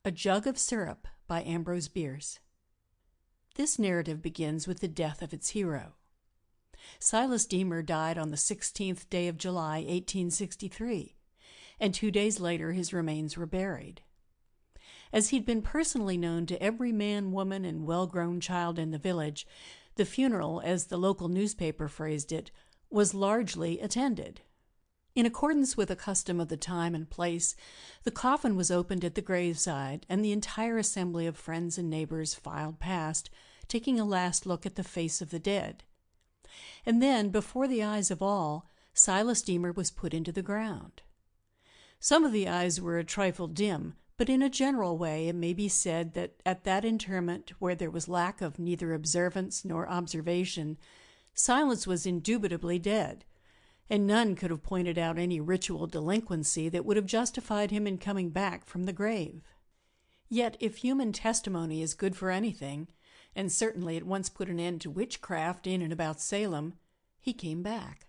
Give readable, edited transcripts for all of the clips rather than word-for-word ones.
A Jug of Syrup by Ambrose Bierce. This narrative begins with the death of its hero. Silas Deemer died on the 16th day of July, 1863, and 2 days later his remains were buried. As he'd been personally known to every man, woman, and well-grown child in the village, the funeral, as the local newspaper phrased it, was largely attended. In accordance with a custom of the time and place, the coffin was opened at the graveside, and the entire assembly of friends and neighbors filed past, taking a last look at the face of the dead. And then, before the eyes of all, Silas Deemer was put into the ground. Some of the eyes were a trifle dim, but in a general way it may be said that at that interment, where there was lack of neither observance nor observation, Silas was indubitably dead, and none could have pointed out any ritual delinquency that would have justified him in coming back from the grave. Yet if human testimony is good for anything, and certainly it once put an end to witchcraft in and about Salem, he came back.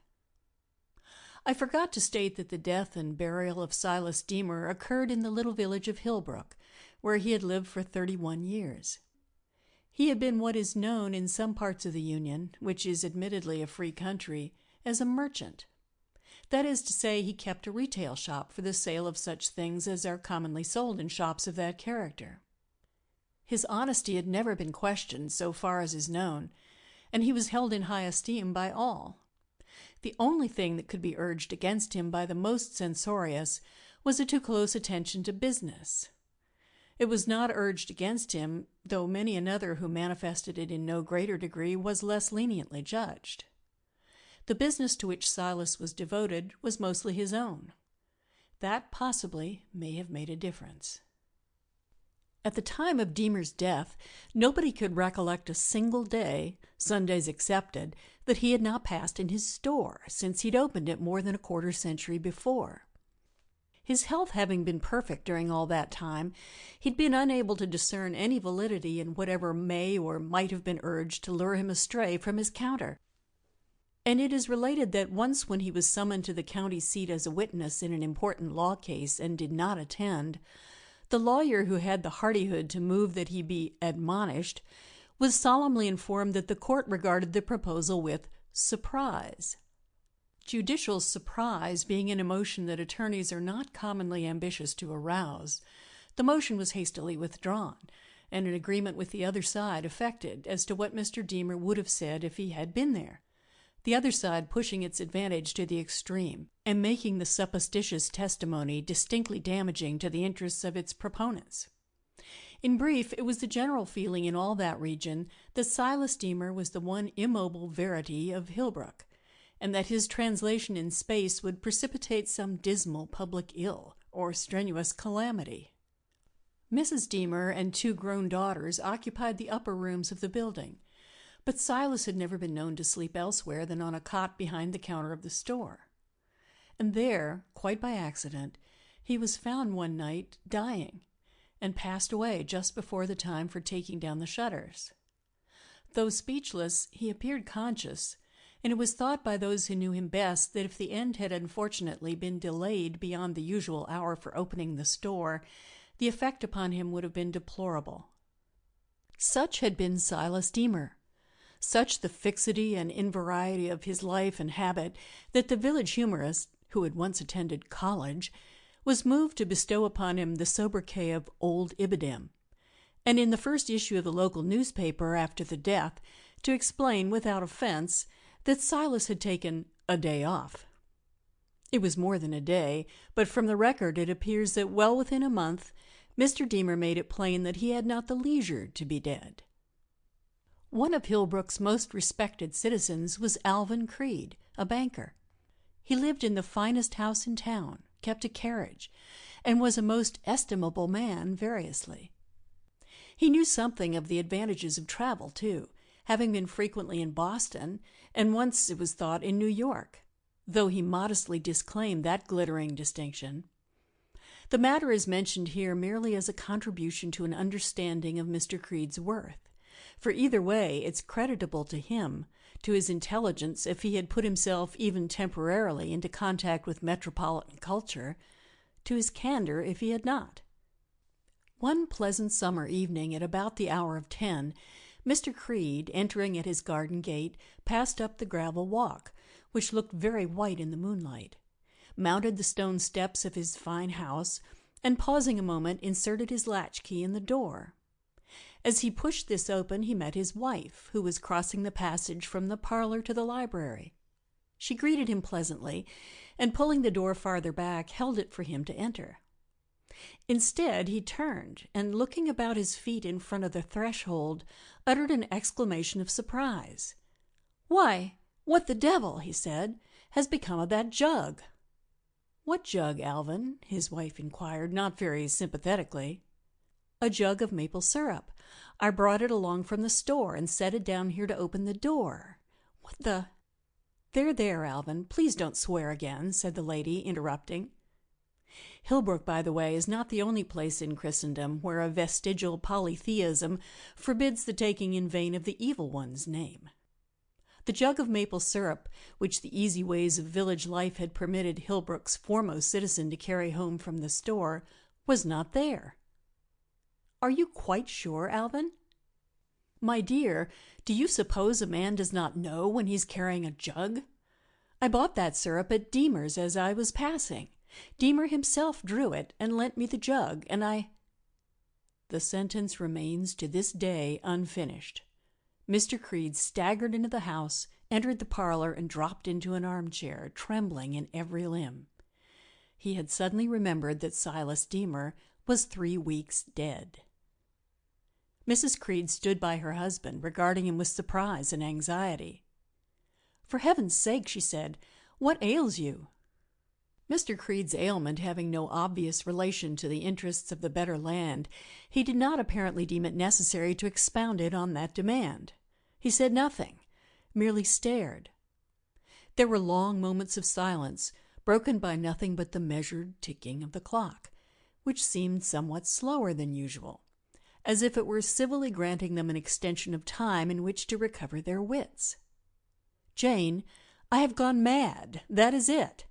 I forgot to state that the death and burial of Silas Deemer occurred in the little village of Hillbrook, where he had lived for 31 years. He had been what is known in some parts of the Union, which is admittedly a free country, as a merchant. That is to say, he kept a retail shop for the sale of such things as are commonly sold in shops of that character. His honesty had never been questioned, so far as is known, and he was held in high esteem by all. The only thing that could be urged against him by the most censorious was a too close attention to business. It was not urged against him, though many another who manifested it in no greater degree was less leniently judged. The business to which Silas was devoted was mostly his own. That possibly may have made a difference. At the time of Deemer's death, nobody could recollect a single day, Sundays excepted, that he had not passed in his store, since he'd opened it more than a quarter century before. His health having been perfect during all that time, he'd been unable to discern any validity in whatever may or might have been urged to lure him astray from his counter. And it is related that once when he was summoned to the county seat as a witness in an important law case and did not attend, the lawyer who had the hardihood to move that he be admonished was solemnly informed that the court regarded the proposal with surprise. Judicial surprise being an emotion that attorneys are not commonly ambitious to arouse, the motion was hastily withdrawn, and an agreement with the other side effected as to what Mr. Deemer would have said if he had been there, the other side pushing its advantage to the extreme and making the supposititious testimony distinctly damaging to the interests of its proponents. In brief, it was the general feeling in all that region that Silas Deemer was the one immobile verity of Hillbrook, and that his translation in space would precipitate some dismal public ill or strenuous calamity. Mrs. Deemer and 2 grown daughters occupied the upper rooms of the building, but Silas had never been known to sleep elsewhere than on a cot behind the counter of the store. And there, quite by accident, he was found one night dying, and passed away just before the time for taking down the shutters. Though speechless, he appeared conscious, and it was thought by those who knew him best that if the end had unfortunately been delayed beyond the usual hour for opening the store, the effect upon him would have been deplorable. Such had been Silas Deemer. Such the fixity and invariety of his life and habit that the village humorist, who had once attended college, was moved to bestow upon him the sobriquet of Old Ibidem, and in the first issue of the local newspaper after the death, to explain without offense that Silas had taken a day off. It was more than a day, but from the record it appears that well within a month Mr. Deemer made it plain that he had not the leisure to be dead. One of Hillbrook's most respected citizens was Alvin Creed, a banker. He lived in the finest house in town, kept a carriage, and was a most estimable man variously. He knew something of the advantages of travel, too, having been frequently in Boston, and once, it was thought, in New York, though he modestly disclaimed that glittering distinction. The matter is mentioned here merely as a contribution to an understanding of Mr. Creed's worth. For either way, it's creditable to him, to his intelligence if he had put himself even temporarily into contact with metropolitan culture, to his candor if he had not. One pleasant summer evening at about the hour of 10, Mr. Creed, entering at his garden gate, passed up the gravel walk, which looked very white in the moonlight, mounted the stone steps of his fine house, and pausing a moment, inserted his latchkey in the door. As he pushed this open, he met his wife, who was crossing the passage from the parlor to the library. She greeted him pleasantly, and pulling the door farther back, held it for him to enter. Instead, he turned, and looking about his feet in front of the threshold, uttered an exclamation of surprise. "Why, what the devil," he said, "has become of that jug?" "What jug, Alvin?" his wife inquired, not very sympathetically. "A jug of maple syrup. I brought it along from the store and set it down here to open the door. What the—" There, Alvin, please don't swear again," said the lady, interrupting. Hillbrook, by the way, is not the only place in Christendom where a vestigial polytheism forbids the taking in vain of the evil one's name. The jug of maple syrup, which the easy ways of village life had permitted Hillbrook's foremost citizen to carry home from the store, was not there. "Are you quite sure, Alvin?" "My dear, do you suppose a man does not know when he's carrying a jug? I bought that syrup at Deemer's as I was passing. Deemer himself drew it and lent me the jug, and I—" The sentence remains to this day unfinished. Mr. Creed staggered into the house, entered the parlor, and dropped into an armchair, trembling in every limb. He had suddenly remembered that Silas Deemer was 3 weeks dead. Mrs. Creed stood by her husband, regarding him with surprise and anxiety. "For heaven's sake," she said, "what ails you?" Mr. Creed's ailment having no obvious relation to the interests of the better land, he did not apparently deem it necessary to expound it on that demand. He said nothing, merely stared. There were long moments of silence, broken by nothing but the measured ticking of the clock, which seemed somewhat slower than usual, as if it were civilly granting them an extension of time in which to recover their wits. "Jane, I have gone mad. That is it."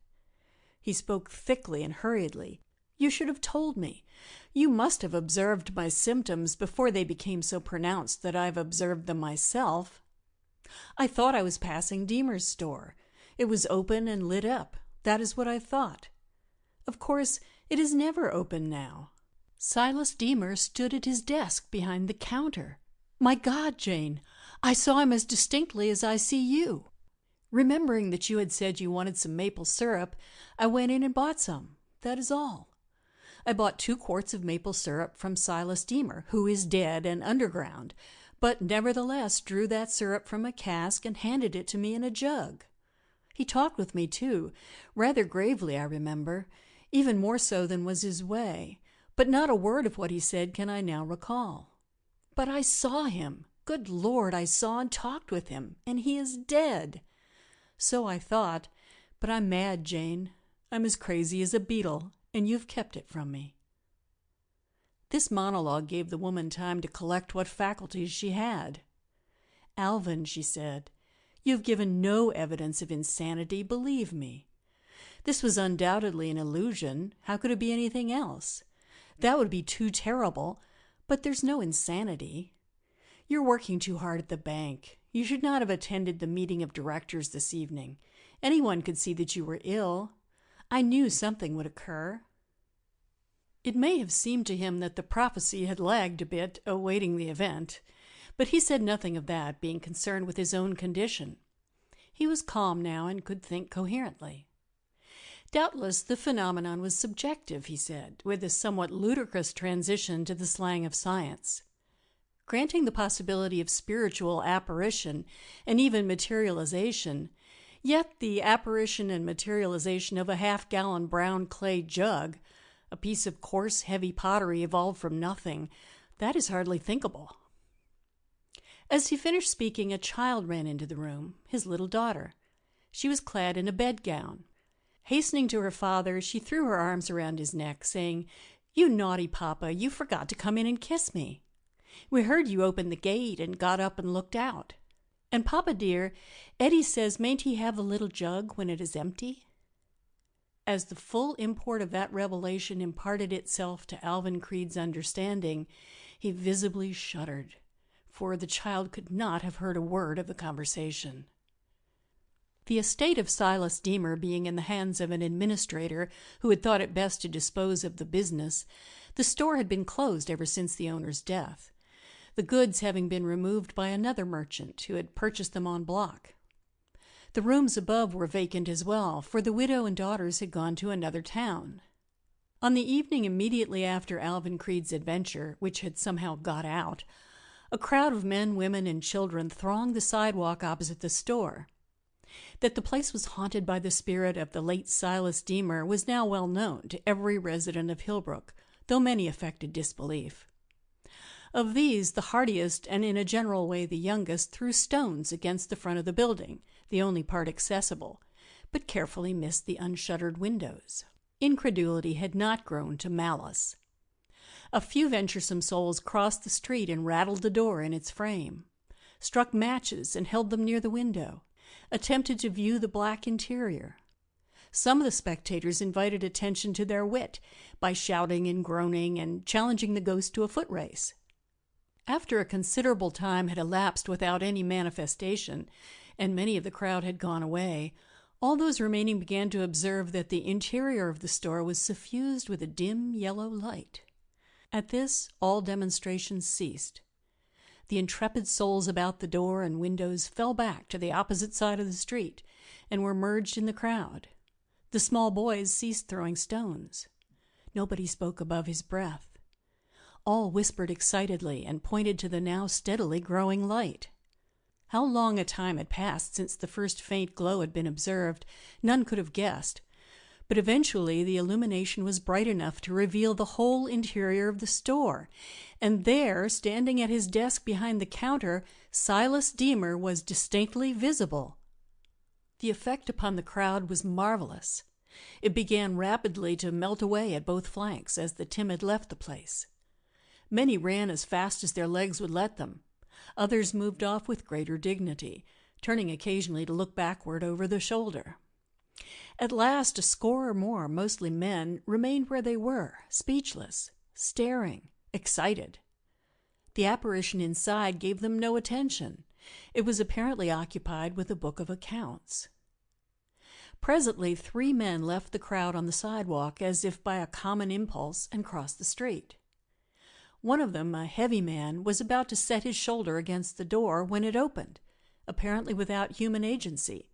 He spoke thickly and hurriedly. "You should have told me. You must have observed my symptoms before they became so pronounced that I have observed them myself. I thought I was passing Deemer's store. It was open and lit up. That is what I thought. Of course, it is never open now. Silas Deemer stood at his desk behind the counter. My God, Jane, I saw him as distinctly as I see you. Remembering that you had said you wanted some maple syrup, I went in and bought some. That is all. I bought 2 quarts of maple syrup from Silas Deemer, who is dead and underground, but nevertheless drew that syrup from a cask and handed it to me in a jug. He talked with me, too, rather gravely, I remember, even more so than was his way, but not a word of what he said can I now recall. But I saw him. Good Lord, I saw and talked with him, and he is dead. So I thought, but I'm mad, Jane. I'm as crazy as a beetle, and you've kept it from me." This monologue gave the woman time to collect what faculties she had. "Alvin," she said, "you've given no evidence of insanity, believe me. This was undoubtedly an illusion. How could it be anything else? That would be too terrible, but there's no insanity. You're working too hard at the bank. You should not have attended the meeting of directors this evening. Anyone could see that you were ill. I knew something would occur." It may have seemed to him that the prophecy had lagged a bit, awaiting the event, but he said nothing of that, being concerned with his own condition. He was calm now and could think coherently. Doubtless the phenomenon was subjective, he said, with a somewhat ludicrous transition to the slang of science. Granting the possibility of spiritual apparition and even materialization, yet the apparition and materialization of a half-gallon brown clay jug, a piece of coarse, heavy pottery evolved from nothing, that is hardly thinkable. As he finished speaking, a child ran into the room, his little daughter. She was clad in a bedgown. Hastening to her father, she threw her arms around his neck, saying, "You naughty papa, you forgot to come in and kiss me. We heard you open the gate and got up and looked out. And, Papa dear, Eddie says mayn't he have the little jug when it is empty?" As the full import of that revelation imparted itself to Alvin Creed's understanding, he visibly shuddered, for the child could not have heard a word of the conversation. The estate of Silas Deemer being in the hands of an administrator who had thought it best to dispose of the business, the store had been closed ever since the owner's death, the goods having been removed by another merchant who had purchased them en bloc. The rooms above were vacant as well, for the widow and daughters had gone to another town. On the evening immediately after Alvin Creed's adventure, which had somehow got out, a crowd of men, women, and children thronged the sidewalk opposite the store. That the place was haunted by the spirit of the late Silas Deemer was now well known to every resident of Hillbrook, though many affected disbelief. Of these, the hardiest, and in a general way the youngest, threw stones against the front of the building, the only part accessible, but carefully missed the unshuttered windows. Incredulity had not grown to malice. A few venturesome souls crossed the street and rattled the door in its frame, struck matches and held them near the window, attempted to view the black interior. Some of the spectators invited attention to their wit by shouting and groaning and challenging the ghost to a foot race. After a considerable time had elapsed without any manifestation, and many of the crowd had gone away, all those remaining began to observe that the interior of the store was suffused with a dim yellow light. At this, all demonstrations ceased. The intrepid souls about the door and windows fell back to the opposite side of the street and were merged in the crowd. The small boys ceased throwing stones. Nobody spoke above his breath. All whispered excitedly and pointed to the now steadily growing light. How long a time had passed since the first faint glow had been observed, none could have guessed, but eventually the illumination was bright enough to reveal the whole interior of the store, and there, standing at his desk behind the counter, Silas Deemer was distinctly visible. The effect upon the crowd was marvelous. It began rapidly to melt away at both flanks as the timid left the place. Many ran as fast as their legs would let them. Others moved off with greater dignity, turning occasionally to look backward over the shoulder. At last a score or more, mostly men, remained where they were, speechless, staring, excited. The apparition inside gave them no attention. It was apparently occupied with a book of accounts. Presently 3 men left the crowd on the sidewalk as if by a common impulse and crossed the street. One of them, a heavy man, was about to set his shoulder against the door when it opened, apparently without human agency,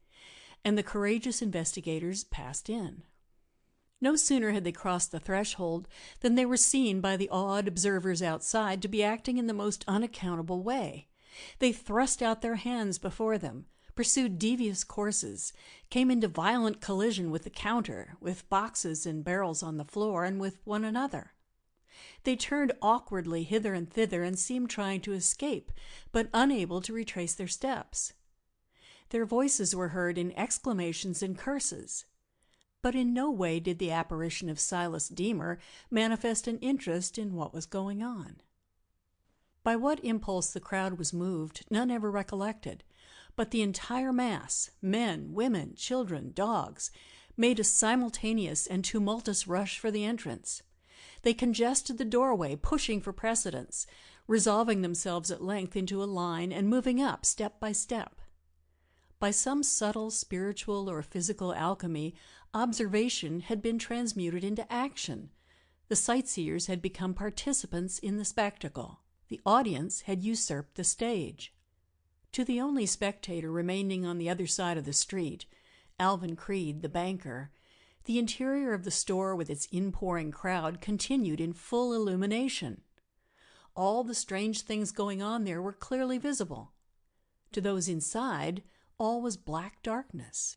and the courageous investigators passed in. No sooner had they crossed the threshold than they were seen by the awed observers outside to be acting in the most unaccountable way. They thrust out their hands before them, pursued devious courses, came into violent collision with the counter, with boxes and barrels on the floor, and with one another. They turned awkwardly hither and thither and seemed trying to escape, but unable to retrace their steps. Their voices were heard in exclamations and curses. But in no way did the apparition of Silas Deemer manifest an interest in what was going on. By what impulse the crowd was moved, none ever recollected, but the entire mass, men, women, children, dogs, made a simultaneous and tumultuous rush for the entrance. They congested the doorway, pushing for precedence, resolving themselves at length into a line and moving up step by step. By some subtle spiritual or physical alchemy, observation had been transmuted into action. The sightseers had become participants in the spectacle. The audience had usurped the stage. To the only spectator remaining on the other side of the street, Alvin Creed, the banker, the interior of the store with its inpouring crowd continued in full illumination. All the strange things going on there were clearly visible. To those inside, all was black darkness.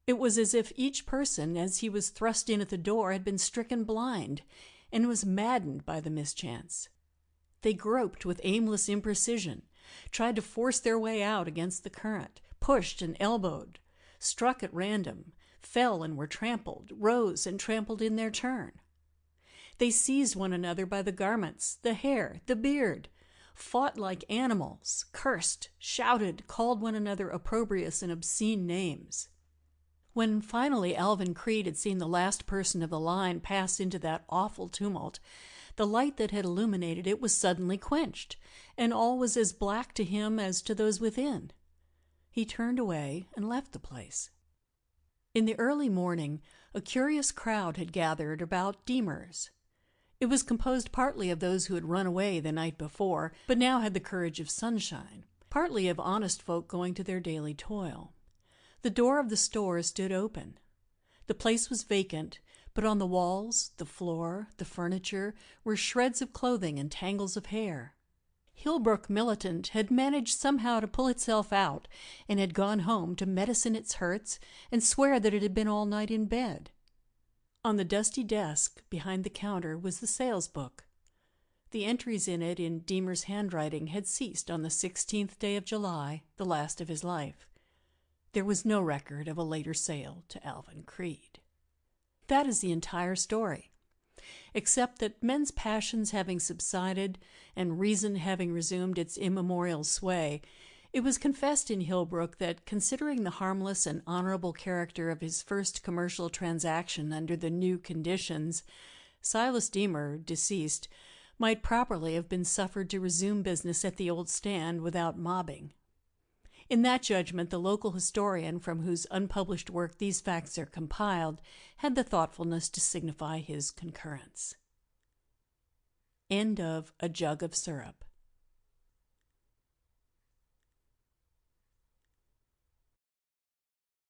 It was as if each person, as he was thrust in at the door, had been stricken blind and was maddened by the mischance. They groped with aimless imprecision, tried to force their way out against the current, pushed and elbowed, struck at random, fell and were trampled, rose and trampled in their turn. They seized one another by the garments, the hair, the beard, fought like animals, cursed, shouted, called one another opprobrious and obscene names. When finally Alvin Creed had seen the last person of the line pass into that awful tumult, the light that had illuminated it was suddenly quenched, and all was as black to him as to those within. He turned away and left the place. In the early morning, a curious crowd had gathered about Deemer's. It was composed partly of those who had run away the night before, but now had the courage of sunshine, partly of honest folk going to their daily toil. The door of the store stood open. The place was vacant, but on the walls, the floor, the furniture, were shreds of clothing and tangles of hair. Hillbrook Militant had managed somehow to pull itself out and had gone home to medicine its hurts and swear that it had been all night in bed. On the dusty desk behind the counter was the sales book. The entries in it in Deemer's handwriting had ceased on the 16th day of July, the last of his life. There was no record of a later sale to Alvin Creed. That is the entire story, except that men's passions having subsided and reason having resumed its immemorial sway, it was confessed in Hillbrook that, considering the harmless and honorable character of his first commercial transaction under the new conditions, Silas Deemer, deceased, might properly have been suffered to resume business at the old stand without mobbing. In that judgment, the local historian from whose unpublished work these facts are compiled had the thoughtfulness to signify his concurrence. End of A Jug of Syrup.